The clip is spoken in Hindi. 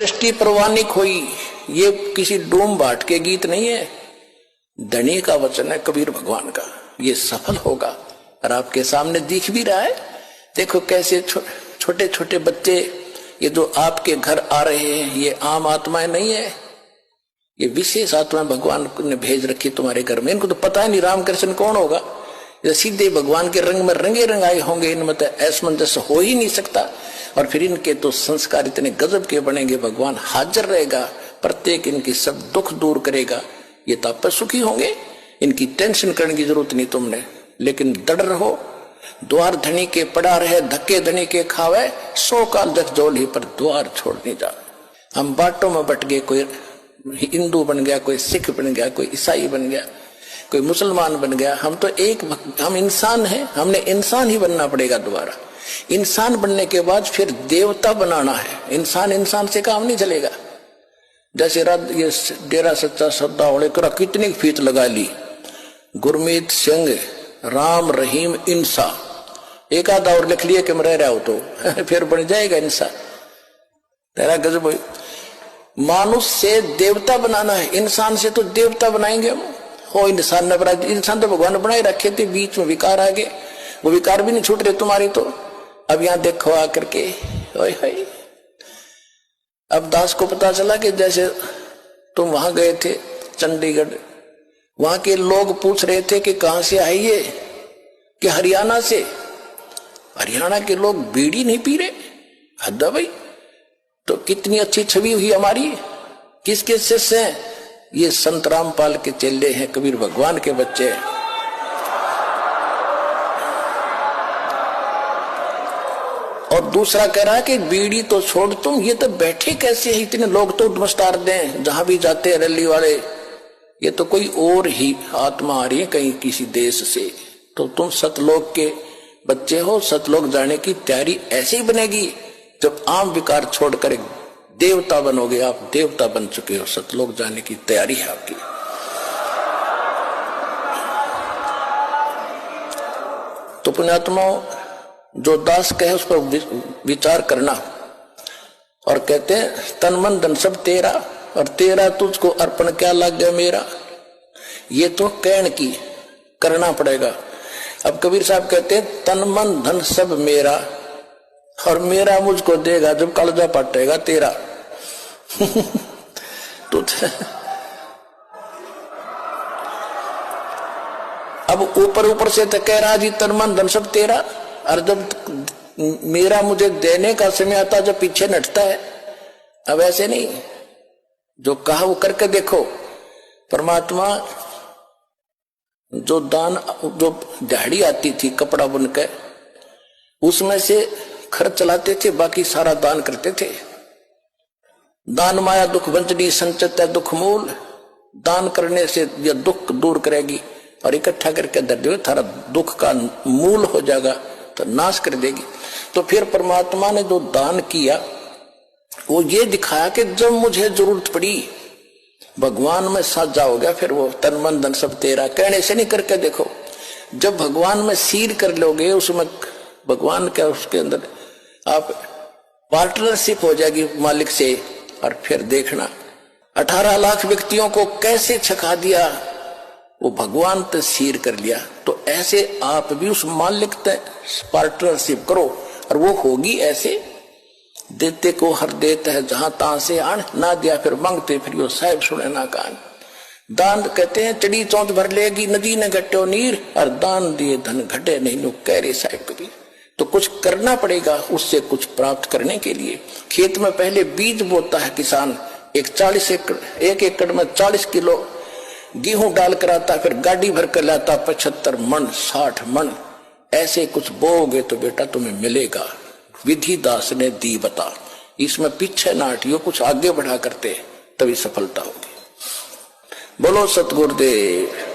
दृष्टि परवानी खोई, ये किसी डूम बाट के गीत नहीं है, धनी का वचन है कबीर भगवान का। ये सफल होगा और आपके सामने दिख भी रहा है। देखो कैसे छोटे छोटे बच्चे ये जो आपके घर आ रहे हैं, ये आम आत्माएं नहीं है, ये विशेष आत्मा भगवान ने भेज रखी तुम्हारे घर में। इनको तो पता ही नहीं रामकृष्ण कौन होगा, ये सीधे भगवान के रंग में रंगे रंगाए होंगे, इनमें तो असमंजस हो ही नहीं सकता। और फिर इनके तो संस्कार इतने गजब के बनेंगे, भगवान हाजिर रहेगा, प्रत्येक इनकी सब दुख दूर करेगा, ये तो आप सुखी होंगे। इनकी टेंशन करने की जरूरत नहीं तुमने, लेकिन डर रहो। द्वार धनी के पड़ा रहे, धक्के धनी के खावे, 100 काल जग जोली पर द्वार छोड़ नहीं जा। हम बाटों में बट गए, कोई हिंदू बन गया, कोई सिख बन गया, कोई ईसाई बन गया, कोई मुसलमान बन गया। हम तो हम इंसान हैं, हमने इंसान ही बनना पड़ेगा दोबारा। इंसान बनने के बाद फिर देवता बनाना है। इंसान से काम नहीं चलेगा। जैसे ये डेरा सच्चा सौदा वाले कितनी फीत लगा ली, गुरमीत सिंह राम रहीम इंसा, एक आधा और लिख लिए कि मैं रह रहा हूं तो फिर बन जाएगा इंसा। तेरा गजब। मानुष से देवता बनाना है, इंसान से तो देवता बनाएंगे हम। हो इंसान ने बना, इंसान तो भगवान ने बनाए रखे थे, बीच में विकार आ गए, वो विकार भी नहीं छूट रहे तुम्हारी तो। अब यहां देखो आकर के, ओए होए। अब दास को पता चला कि जैसे तुम वहां गए थे चंडीगढ़, वहां के लोग पूछ रहे थे कि कहां से आई ये, कि हरियाणा से। हरियाणा के लोग बीड़ी नहीं पी रहे, हद है भाई। तो कितनी अच्छी छवि हुई हमारी। किसके शिष्य हैं? ये संत रामपाल के चेले हैं, कबीर भगवान के बच्चे हैं। और दूसरा कह रहा है कि बीड़ी तो छोड़ तुम, ये तो बैठे कैसे है, इतने लोग तो नमस्कार दें जहां भी जाते हैं रैली वाले, ये तो कोई और ही आत्मा आ रही है कहीं किसी देश से। तो तुम सतलोक के बच्चे हो, सतलोक जाने की तैयारी ऐसे ही बनेगी जब आम विकार छोड़कर देवता बनोगे। आप देवता बन चुके हो, सतलोक जाने की तैयारी है आपकी। तो पुण्यात्माओं, जो दास कहे उस पर विचार करना। और कहते हैं तन मन धन सब तेरा, और तेरा तुझको अर्पण क्या लग गया मेरा। ये तो कहने की करना पड़ेगा। अब कबीर साहब कहते हैं तन मन धन सब मेरा, और मेरा मुझको देगा जब कलजा पटेगा तेरा। तो अब ऊपर से तो कह रहा जी तन मन धन सब तेरा, और जब मेरा मुझे देने का समय आता जब पीछे नटता है। अब ऐसे नहीं, जो कहा वो करके देखो। परमात्मा जो दान, जो दिहाड़ी आती थी कपड़ा बुनकर, उसमें से खर्च चलाते थे, बाकी सारा दान करते थे। दान माया दुख वंचनी संचित है दुख मूल, दान करने से यह दुख दूर करेगी और इकट्ठा करके दर दो, थारा दुख का मूल हो जाएगा, तो नाश कर देगी। तो फिर परमात्मा ने जो दान किया वो ये दिखाया कि जब मुझे जरूरत पड़ी भगवान में साझा हो गया। फिर वो तन मन धन सब तेरा कहने से नहीं, करके देखो। जब भगवान में सीर कर लोगे, उसमें भगवान का उसके अंदर आप पार्टनरशिप हो जाएगी मालिक से। और फिर देखना 18 लाख व्यक्तियों को कैसे छका दिया, वो भगवान पे सीर कर लिया। तो ऐसे आप भी उस मालिक से पार्टनरशिप करो, और वो होगी ऐसे। देते को हर देता है जहां तहां से आन, ना दिया फिर मांगते फिर यो साहिब सुने ना कान। दान कहते हैं चढ़ी चौंच भर लेगी नदी ने घटो नीर, और दान दिए धन घटे नहीं नो कह रहे साहिब कबीर। तो कुछ करना पड़ेगा उससे कुछ प्राप्त करने के लिए। खेत में पहले बीज बोता है किसान, एक एकड़ में 40 किलो गेहूं डाल कर आता, फिर गाड़ी भर कर लाता 75 मन 60 मन। ऐसे कुछ बोओगे तो बेटा तुम्हें मिलेगा। विधि दास ने दी बता, इसमें पीछे ना हटियो, कुछ आगे बढ़ा करते तभी सफलता होगी। बोलो सतगुरुदेव।